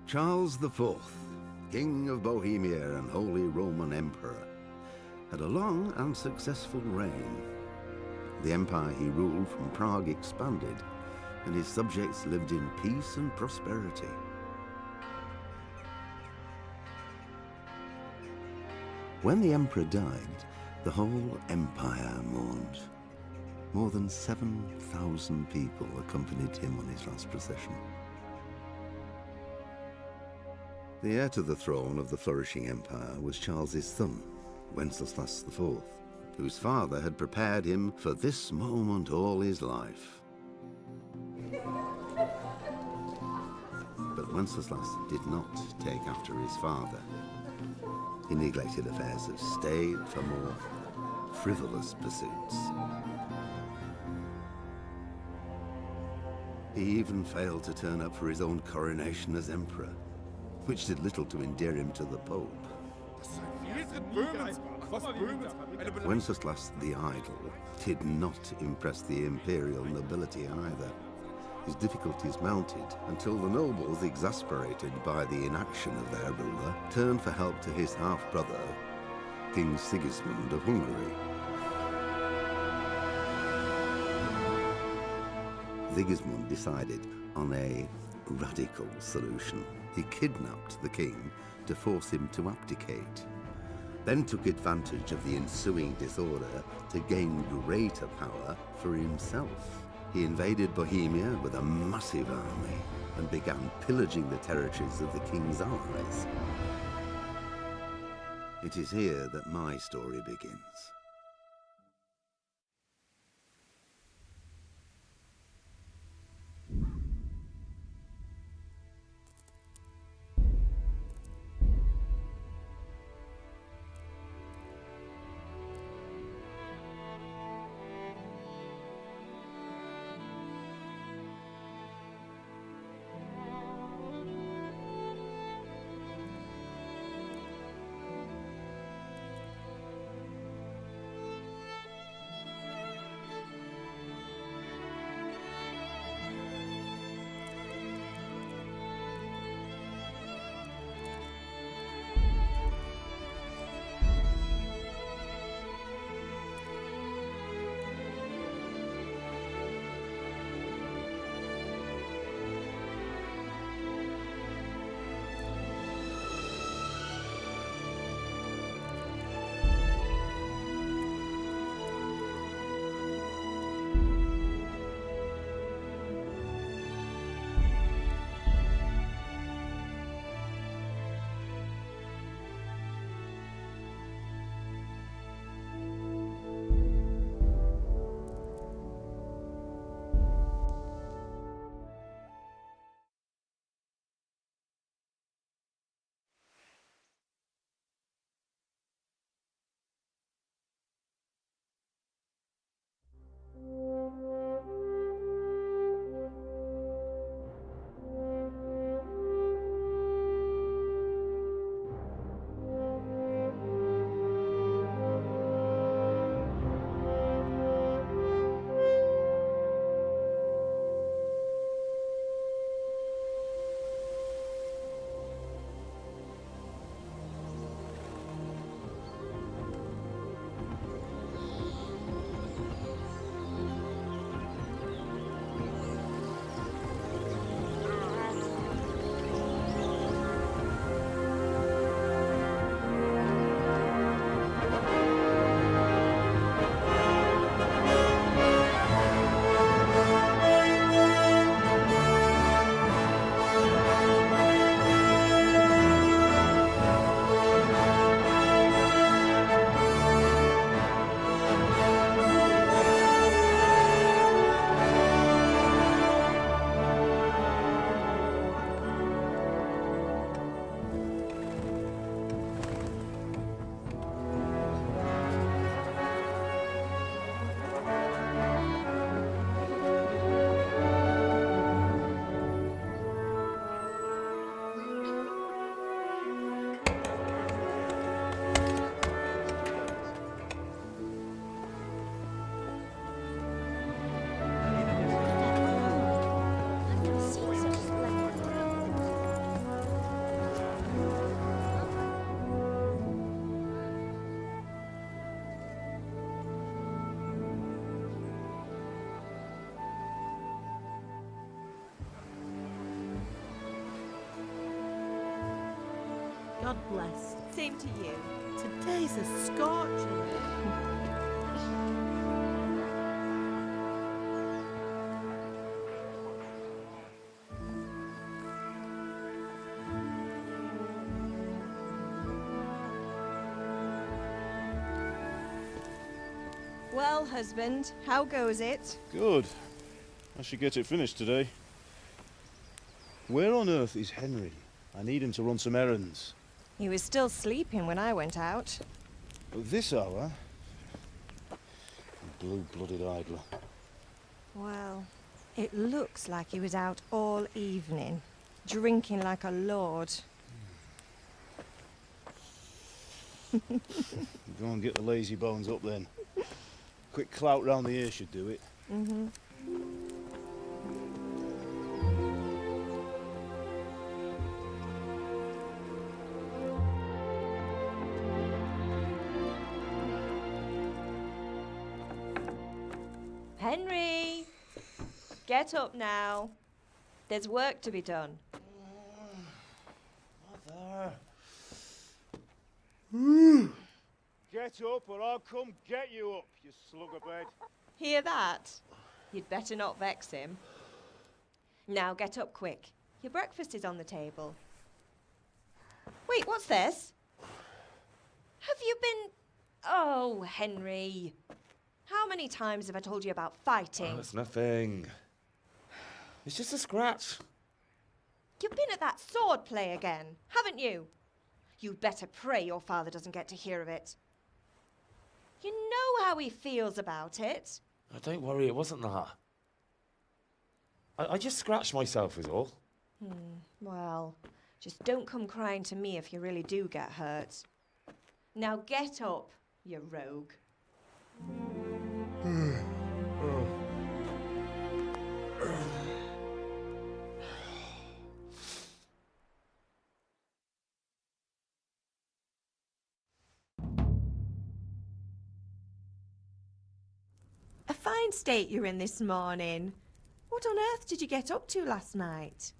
Charles IV, King of Bohemia and Holy Roman Emperor, had a long and successful reign. The empire he ruled from Prague expanded, and his subjects lived in peace and prosperity. When the emperor died, the whole empire mourned. More than 7,000 people accompanied him on his last procession. The heir to the throne of the flourishing empire was Charles's son, Wenceslas IV, whose father had prepared him for this moment all his life. But Wenceslas did not take after his father. He neglected affairs of state for more frivolous pursuits. He even failed to turn up for his own coronation as emperor, which did little to endear him to the Pope. Wenceslas the Idle did not impress the imperial nobility either. His difficulties mounted until the nobles, exasperated by the inaction of their ruler, turned for help to his half-brother, King Sigismund of Hungary. Sigismund decided on a radical solution. He kidnapped the king to force him to abdicate, then took advantage of the ensuing disorder to gain greater power for himself. He invaded Bohemia with a massive army and began pillaging the territories of the king's allies. It is here that my story begins. God bless. Same to you. Today's a scorcher. Well, husband, how goes it? Good. I should get it finished today. Where on earth is Henry? I need him to run some errands. He was still sleeping when I went out. At this hour? Blue-blooded idler. Well, it looks like he was out all evening, drinking like a lord. Go and get the lazy bones up then. Quick clout round the ear should do it. Mm-hmm. Henry! Get up now. There's work to be done. Mother! Get up or I'll come get you up, you slugabed. Hear that? You'd better not vex him. Now get up quick. Your breakfast is on the table. Wait, what's this? Have you been... Oh, Henry. How many times have I told you about fighting? Oh, it's nothing. It's just a scratch. You've been at that sword play again, haven't you? You'd better pray your father doesn't get to hear of it. You know how he feels about it. Oh, don't worry, it wasn't that. I just scratched myself is all. Well, just don't come crying to me if you really do get hurt. Now get up, you rogue. A fine state you're in this morning. What on earth did you get up to last night?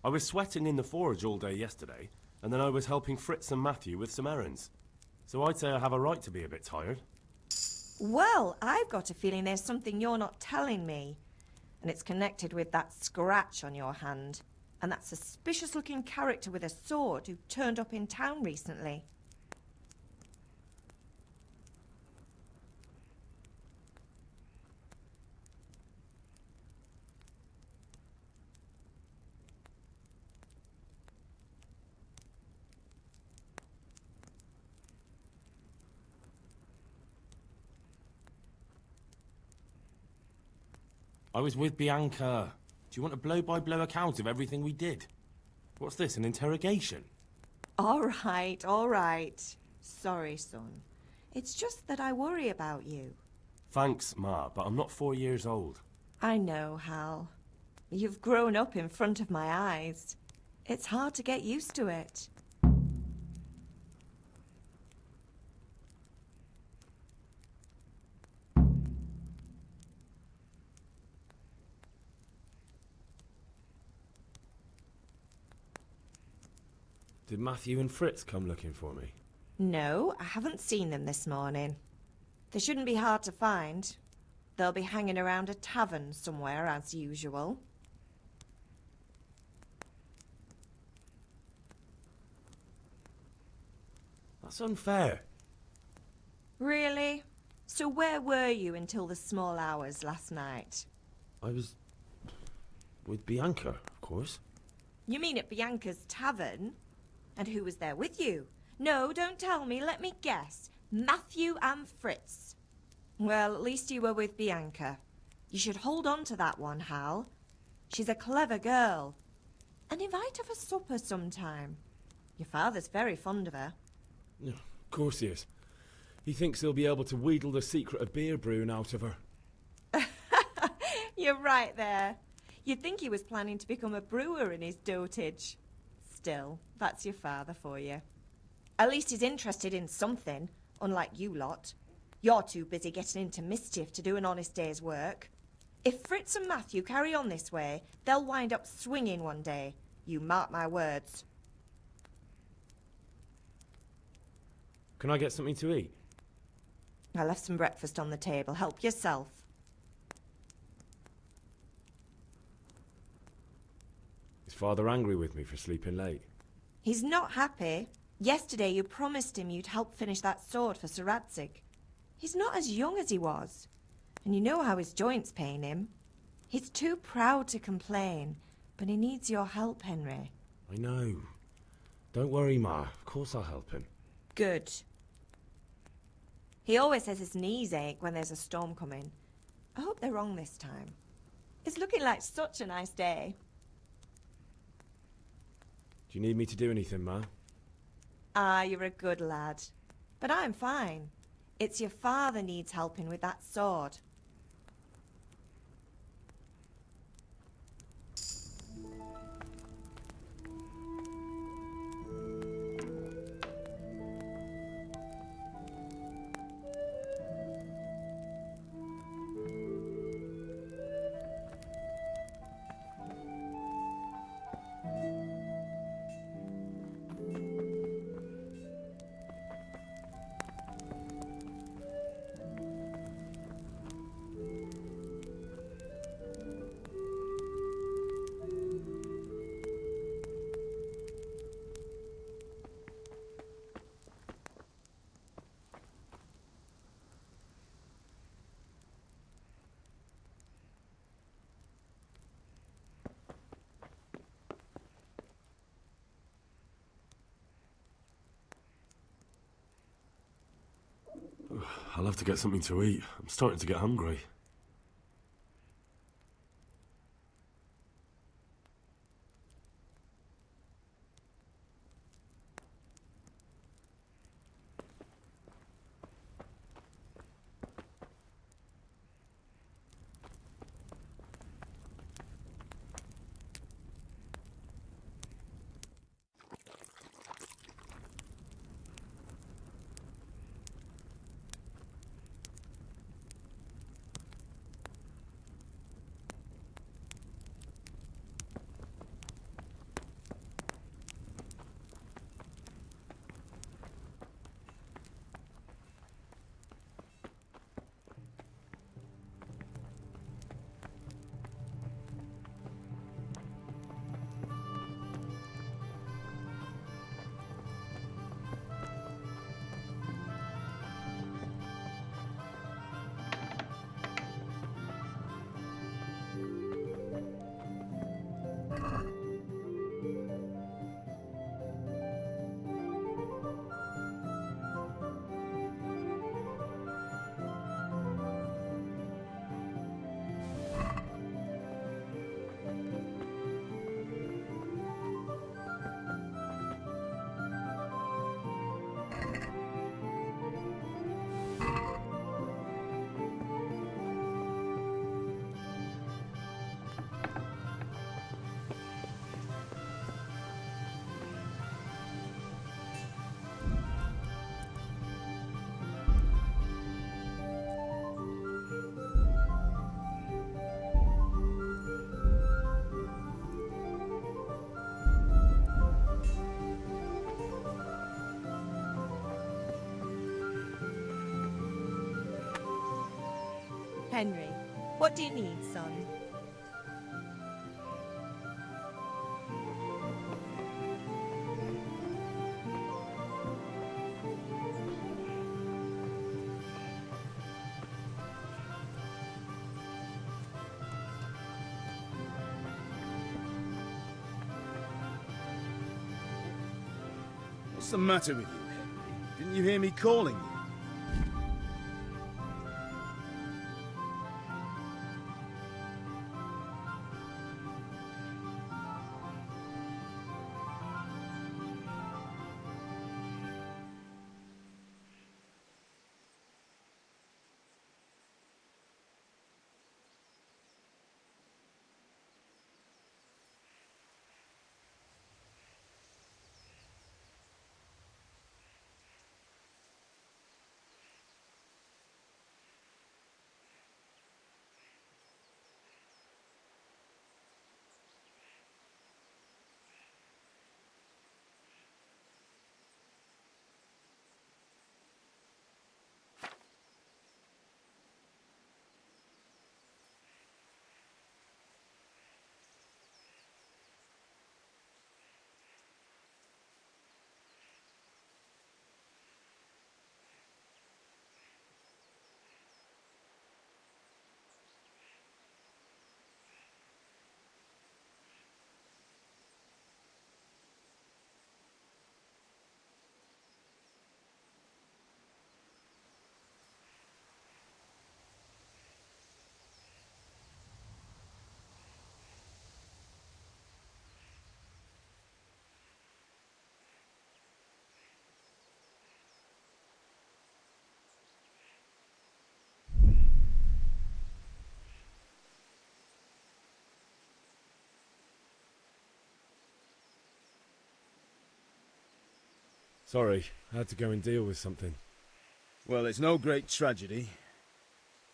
I was sweating in the forge all day yesterday, and then I was helping Fritz and Matthew with some errands. So I'd say I have a right to be a bit tired. Well, I've got a feeling there's something you're not telling me. And it's connected with that scratch on your hand. And that suspicious-looking character with a sword who turned up in town recently. I was with Bianca. Do you want a blow-by-blow account of everything we did? What's this, an interrogation? All right. Sorry, son. It's just that I worry about you. Thanks, Ma, but I'm not 4 years old. I know, Hal. You've grown up in front of my eyes. It's hard to get used to it. Did Matthew and Fritz come looking for me? No, I haven't seen them this morning. They shouldn't be hard to find. They'll be hanging around a tavern somewhere, as usual. That's unfair. Really? So where were you until the small hours last night? I was with Bianca, of course. You mean at Bianca's tavern? And who was there with you? No, don't tell me, let me guess. Matthew and Fritz. Well, at least you were with Bianca. You should hold on to that one, Hal. She's a clever girl. And invite her for supper sometime. Your father's very fond of her. Of course he is. He thinks he'll be able to wheedle the secret of beer brewing out of her. You're right there. You'd think he was planning to become a brewer in his dotage. Still, that's your father for you. At least he's interested in something, unlike you lot. You're too busy getting into mischief to do an honest day's work. If Fritz and Matthew carry on this way, they'll wind up swinging one day. You mark my words. Can I get something to eat? I left some breakfast on the table. Help yourself. Is Father angry with me for sleeping late? He's not happy. Yesterday you promised him you'd help finish that sword for Sir Radzig. He's not as young as he was. And you know how his joints pain him. He's too proud to complain, but he needs your help, Henry. I know. Don't worry, Ma. Of course I'll help him. Good. He always says his knees ache when there's a storm coming. I hope they're wrong this time. It's looking like such a nice day. Do you need me to do anything, Ma? Ah, you're a good lad. But I'm fine. It's your father needs helping with that sword. I'll have to get something to eat. I'm starting to get hungry. Henry, what do you need, son? What's the matter with you, Henry? Didn't you hear me calling you? Sorry, I had to go and deal with something. Well, it's no great tragedy.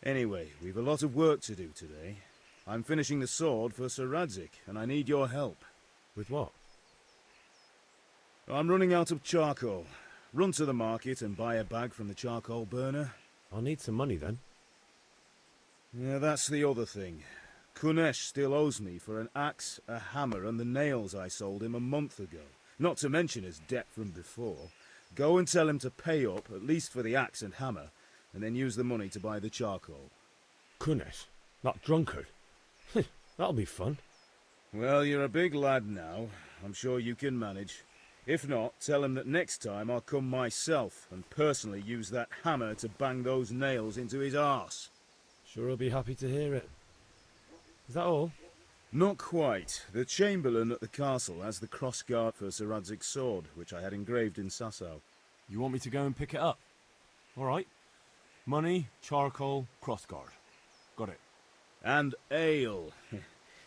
Anyway, we've a lot of work to do today. I'm finishing the sword for Sir Radzig, and I need your help. With what? I'm running out of charcoal. Run to the market and buy a bag from the charcoal burner. I'll need some money then. Yeah, that's the other thing. Kunesh still owes me for an axe, a hammer, and the nails I sold him a month ago. Not to mention his debt from before. Go and tell him to pay up, at least for the axe and hammer, and then use the money to buy the charcoal. Kunesh? That drunkard? That'll be fun. Well, you're a big lad now. I'm sure you can manage. If not, tell him that next time I'll come myself and personally use that hammer to bang those nails into his arse. Sure, I'll be happy to hear it. Is that all? Not quite. The Chamberlain at the castle has the crossguard for Sir Radzig's sword, which I had engraved in Sasau. You want me to go and pick it up? All right. Money, charcoal, crossguard. Got it. And ale.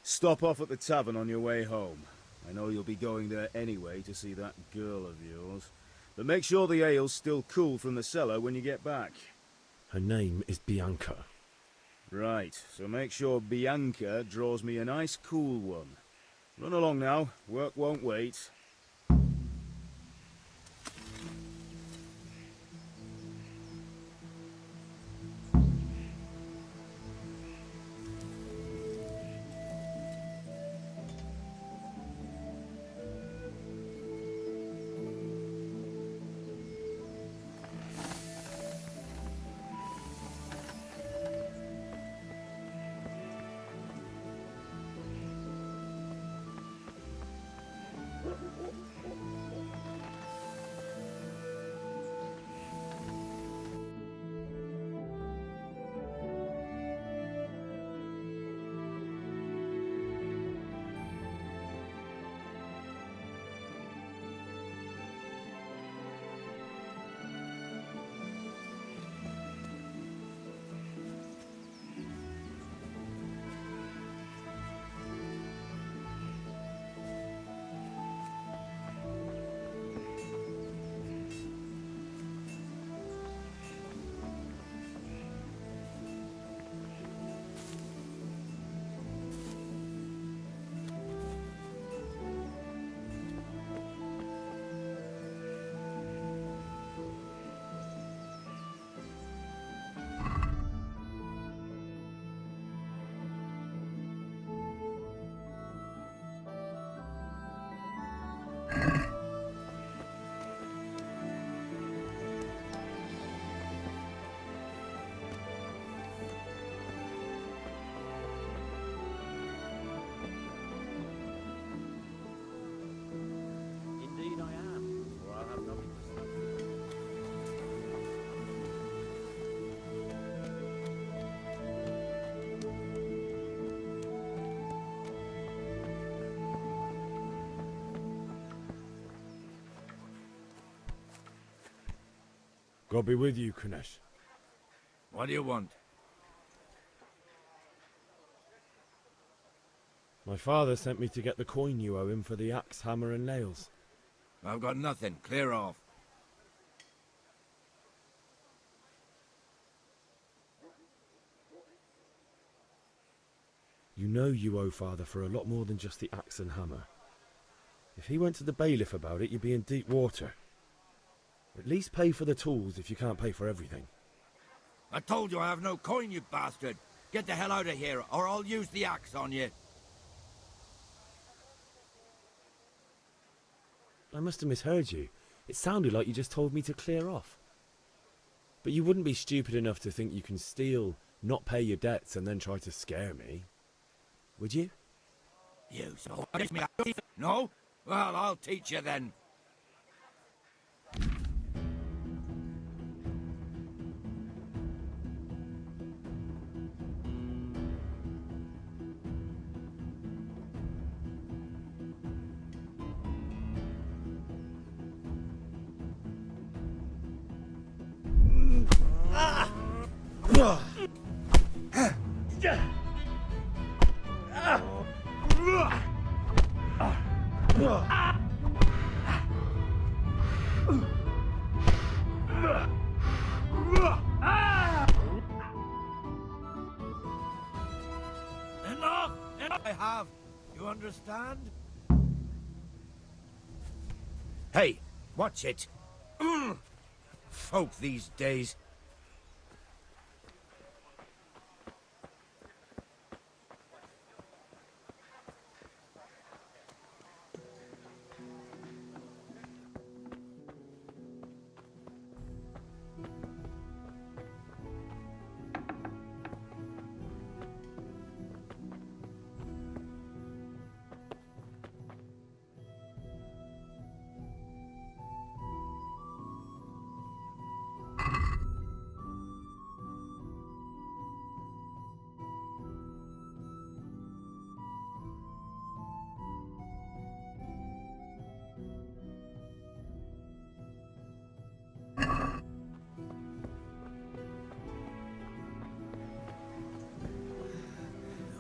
Stop off at the tavern on your way home. I know you'll be going there anyway to see that girl of yours. But make sure the ale's still cool from the cellar when you get back. Her name is Bianca. Right, so make sure Bianca draws me a nice cool one. Run along now, work won't wait. God be with you, Kunesh. What do you want? My father sent me to get the coin you owe him for the axe, hammer and nails. I've got nothing. Clear off. You know you owe father for a lot more than just the axe and hammer. If he went to the bailiff about it, you'd be in deep water. At least pay for the tools if you can't pay for everything. I told you I have no coin, you bastard. Get the hell out of here, or I'll use the axe on you. I must have misheard you. It sounded like you just told me to clear off. But you wouldn't be stupid enough to think you can steal, not pay your debts, and then try to scare me. Would you? You so no? Well, I'll teach you then. I have. You understand? Hey, watch it. Folk these days.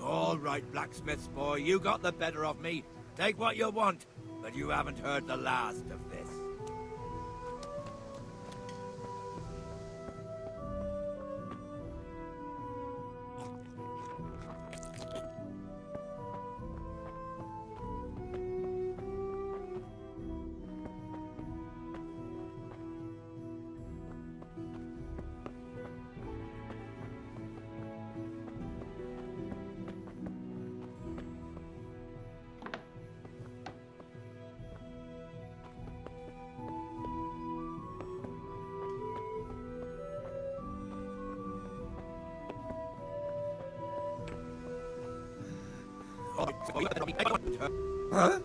All right, blacksmith's boy, you got the better of me. Take what you want, but you haven't heard the last of this. Huh?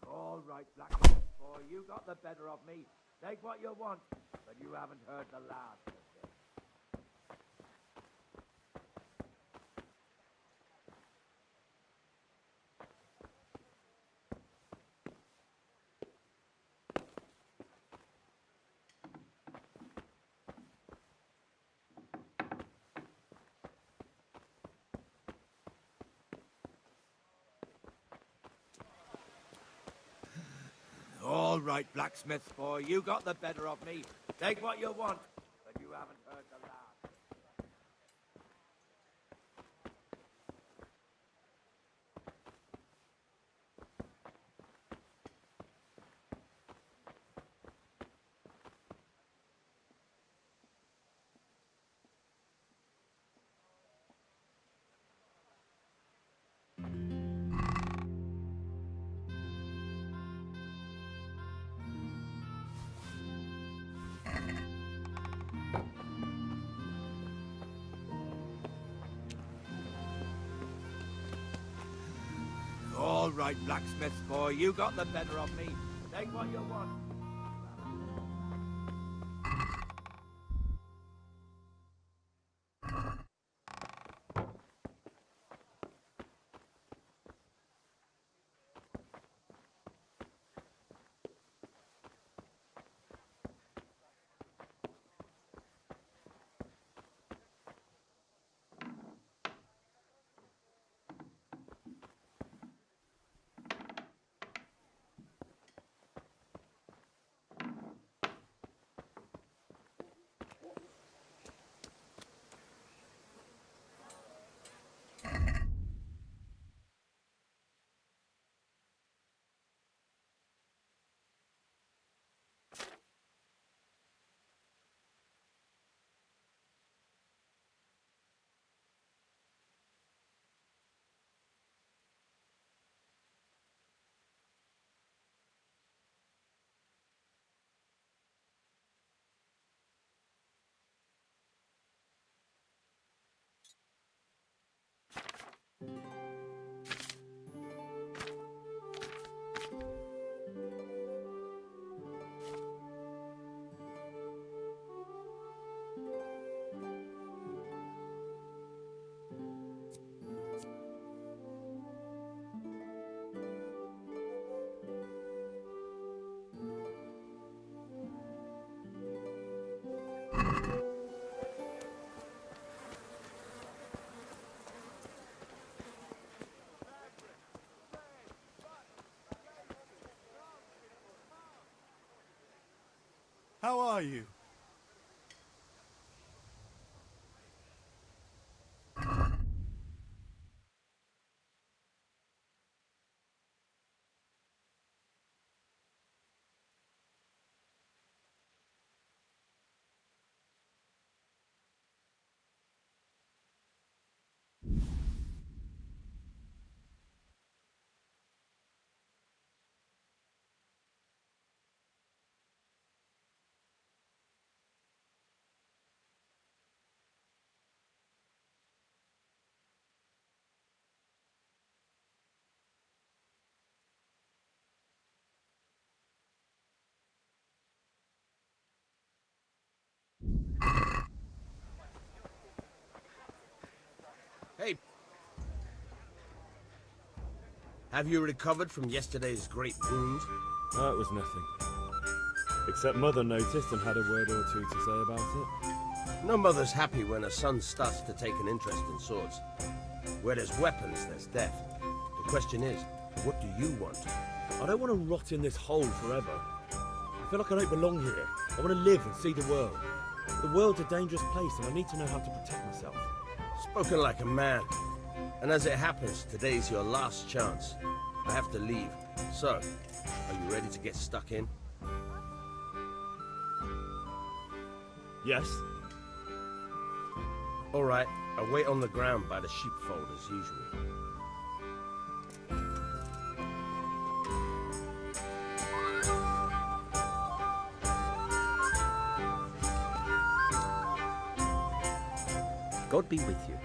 All right, blacksmith boy, you got the better of me. Take what you want, but you haven't heard the last of this. All right, blacksmith boy, you got the better of me. Take what you want, but you haven't heard the last. All right, blacksmith boy, you got the better of me. Take what you want. are you? Hey. Have you recovered from yesterday's great wound? Oh, it was nothing. Except Mother noticed and had a word or two to say about it. No mother's happy when her son starts to take an interest in swords. Where there's weapons, there's death. The question is, what do you want? I don't want to rot in this hole forever. I feel like I don't belong here. I want to live and see the world. The world's a dangerous place and I need to know how to protect myself. Spoken like a man. And as it happens, today's your last chance. I have to leave. So, are you ready to get stuck in? Yes. All right, I'll wait on the ground by the sheepfold as usual. God be with you.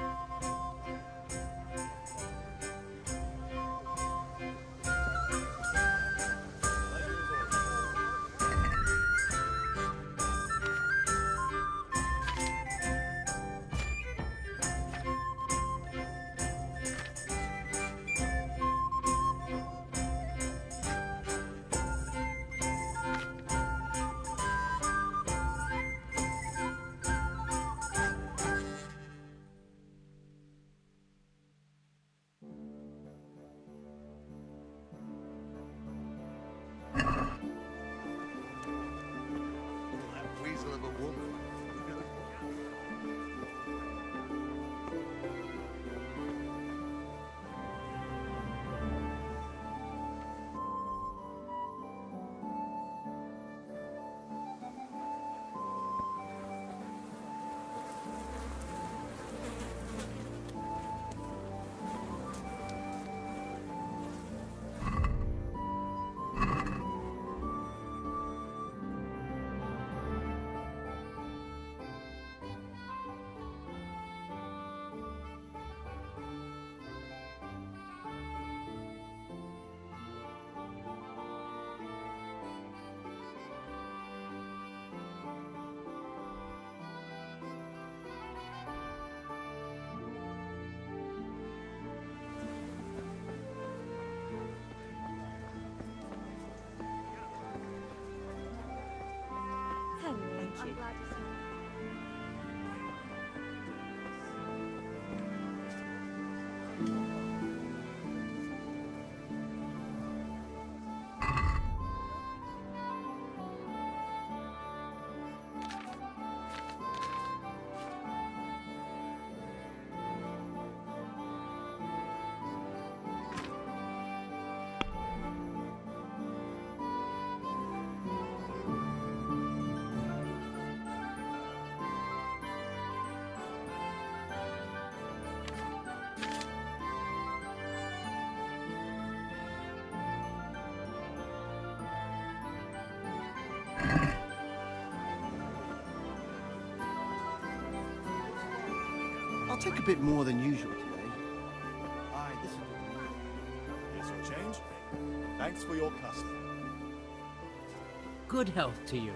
Weasel of a woman. Thank you. I'll take a bit more than usual today. Aye, this is... Here's your change. Thanks for your custom. Good health to you.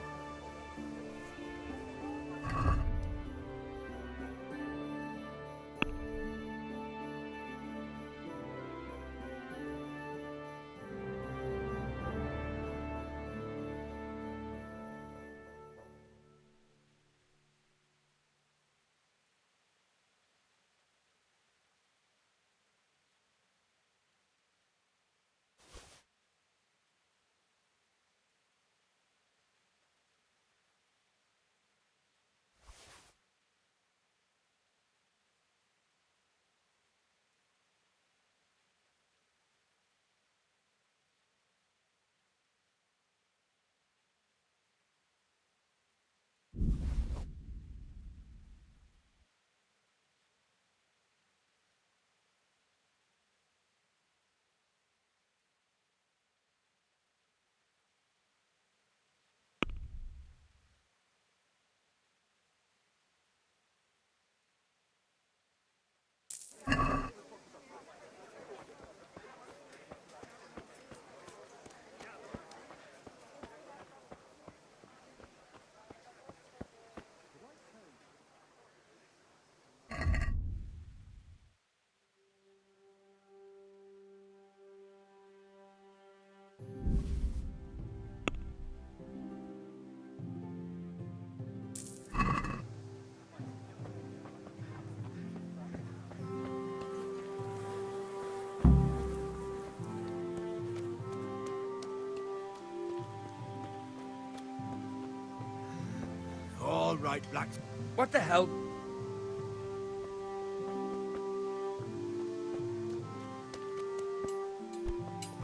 All right, Black. What the hell?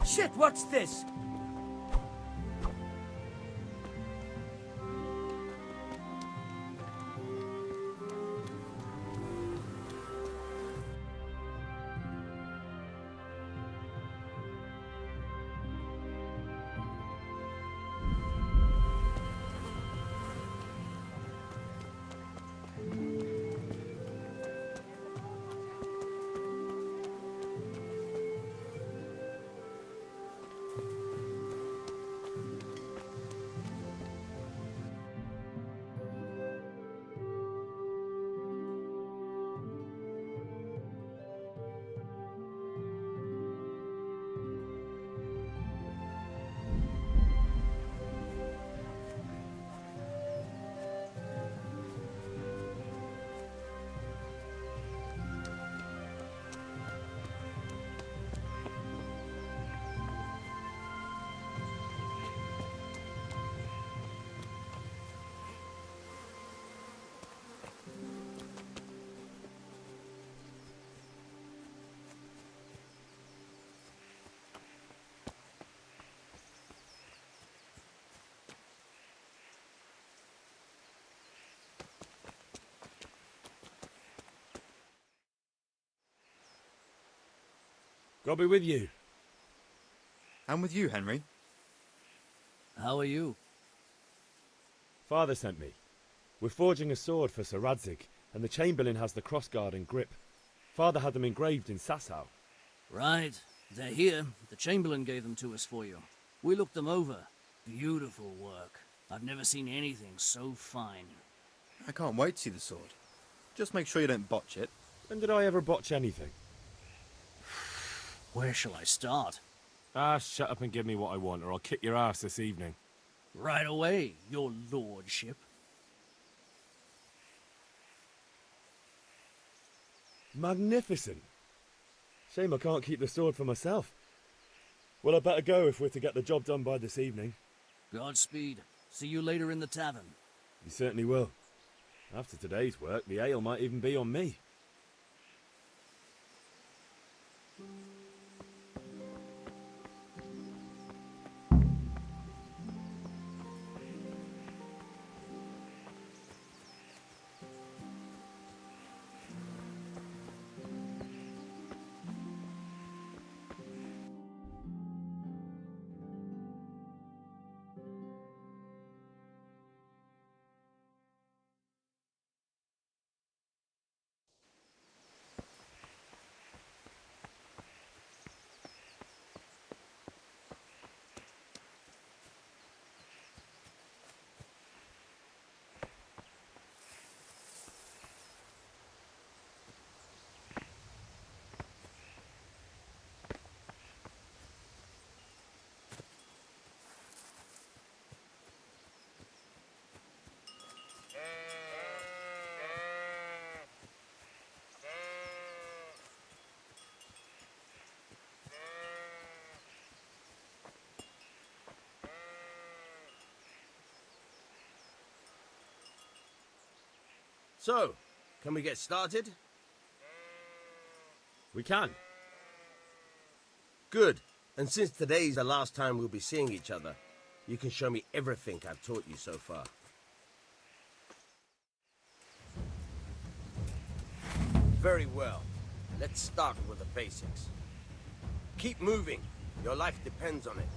Shit, what's this? God be with you. I'm with you, Henry. How are you? Father sent me. We're forging a sword for Sir Radzig, and the Chamberlain has the crossguard and grip. Father had them engraved in Sasau. Right. They're here. The Chamberlain gave them to us for you. We looked them over. Beautiful work. I've never seen anything so fine. I can't wait to see the sword. Just make sure you don't botch it. When did I ever botch anything? Where shall I start? Ah, shut up and give me what I want, or I'll kick your ass this evening. Right away, your lordship. Magnificent. Shame I can't keep the sword for myself. Well, I better go if we're to get the job done by this evening. Godspeed. See you later in the tavern. You certainly will. After today's work, the ale might even be on me. So, can we get started? We can. Good. And since today's the last time we'll be seeing each other, you can show me everything I've taught you so far. Very well. Let's start with the basics. Keep moving. Your life depends on it.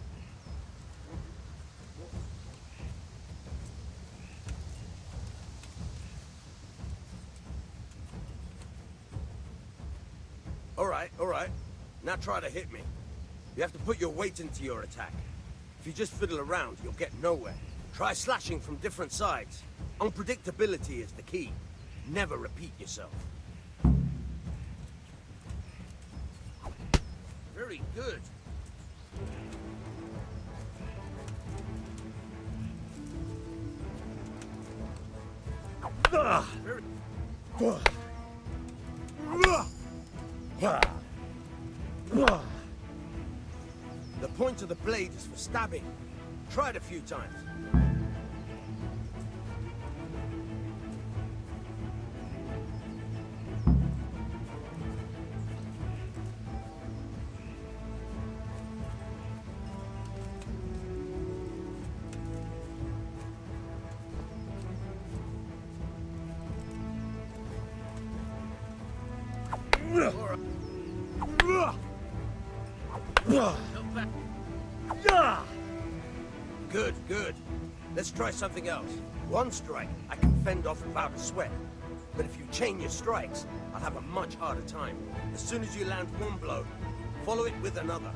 All right. Now try to hit me. You have to put your weight into your attack. If you just fiddle around, you'll get nowhere. Try slashing from different sides. Unpredictability is the key. Never repeat yourself. Very good. The point of the blade is for stabbing. Try it a few times. Good, good. Let's try something else. One strike, I can fend off without a sweat. But if you chain your strikes, I'll have a much harder time. As soon as you land one blow, follow it with another.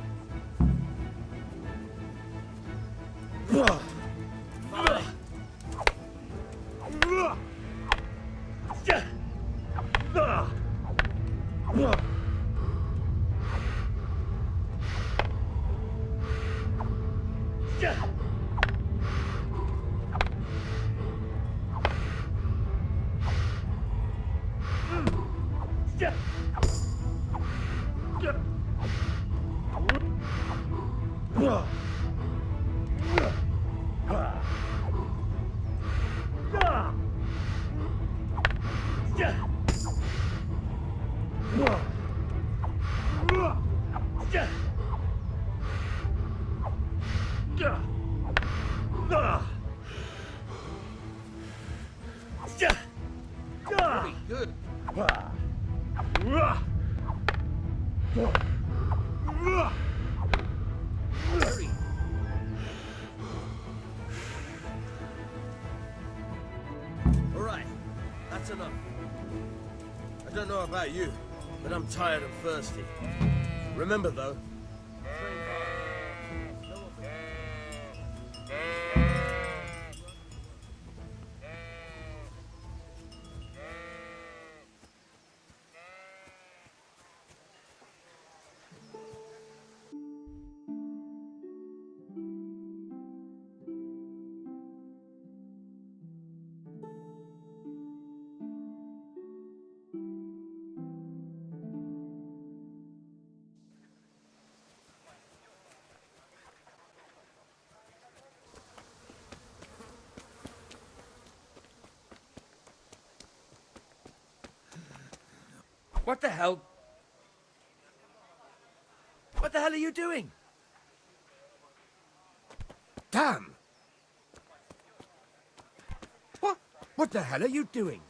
Very good. Very. All right, that's enough. I don't know about you, but I'm tired and thirsty. Remember, though, What the hell? What the hell are you doing? Damn! What the hell are you doing?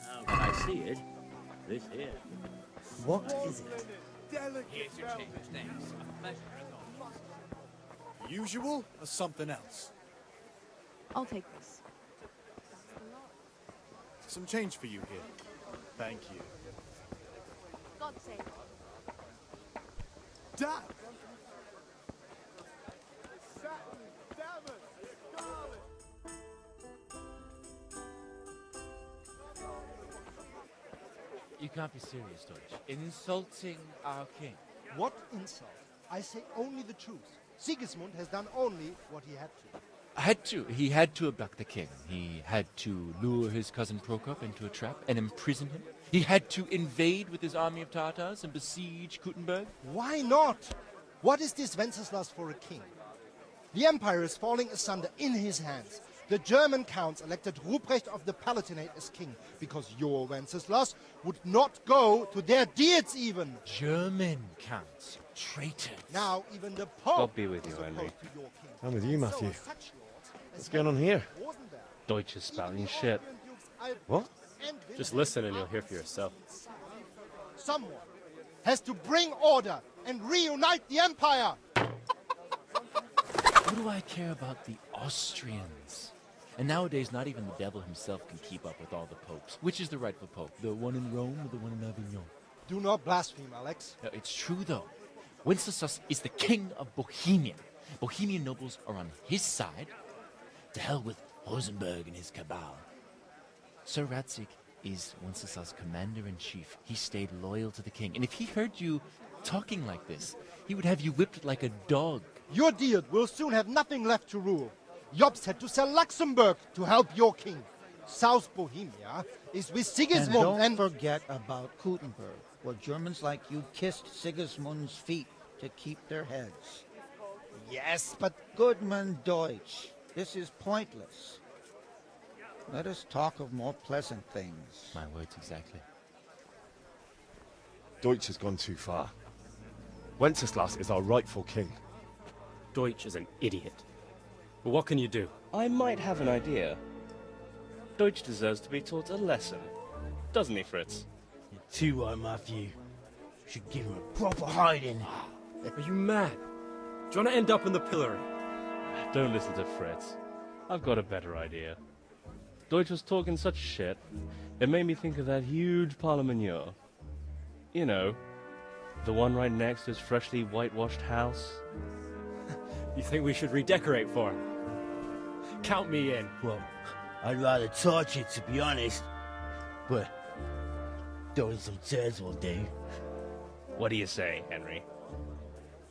Now that I see it, this here. What is it? Here's your change of names. A pleasure as always. Usual or something else? I'll take this. Some change for you here. Thank you. God's sake. Damn! You can't be serious, Deutsch. Insulting our king. What insult? I say only the truth. Sigismund has done only what he had to. He had to abduct the king. He had to lure his cousin Prokop into a trap and imprison him. He had to invade with his army of Tatars and besiege Kuttenberg. Why not? What is this Wenceslas for a king? The empire is falling asunder in his hands. The German counts elected Ruprecht of the Palatinate as king because your Wenceslas would not go to their deeds even. German counts. Traitors. Now even the Pope God be with you, is Henry. opposed to your king. I'm with you, Matthew. So such lords as What's going on here? Rosenberg, Deutsch is spouting shit. What? Just listen and you'll hear for yourself. Someone has to bring order and reunite the empire. What do I care about the Austrians? And nowadays, not even the devil himself can keep up with all the popes. Which is the rightful pope? The one in Rome or the one in Avignon? Do not blaspheme, Alex. No, it's true, though. Wenceslas is the king of Bohemia. Bohemian nobles are on his side. To hell with Rosenberg and his cabal. Sir Radzik is Wenceslas' commander-in-chief. He stayed loyal to the king. And if he heard you talking like this, he would have you whipped like a dog. Your dear will soon have nothing left to rule. Jobst had to sell Luxembourg to help your king. South Bohemia is with Sigismund and don't forget about Kuttenberg, where Germans like you kissed Sigismund's feet to keep their heads. Yes, but... Goodman Deutsch, this is pointless. Let us talk of more pleasant things. My words exactly. Deutsch has gone too far. Wenceslas is our rightful king. Deutsch is an idiot. But what can you do? I might have an idea. Deutsch deserves to be taught a lesson. Doesn't he, Fritz? You're too right, Matthew. Should give him a proper hiding. Are you mad? Do you want to end up in the pillory? Don't listen to Fritz. I've got a better idea. Deutsch was talking such shit, it made me think of that huge parliament. You know, the one right next to his freshly whitewashed house. You think we should redecorate for him? Count me in. Well, I'd rather torch it, to be honest. But throwing some tears will do. What do you say, Henry?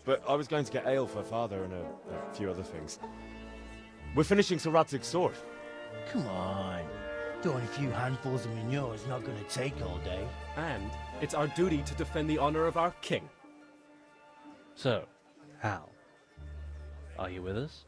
But I was going to get ale for father and a few other things. We're finishing Sir Radzig's sword. Come on. Throwing a few handfuls of manure is not going to take all day. And it's our duty to defend the honor of our king. So, Hal, are you with us?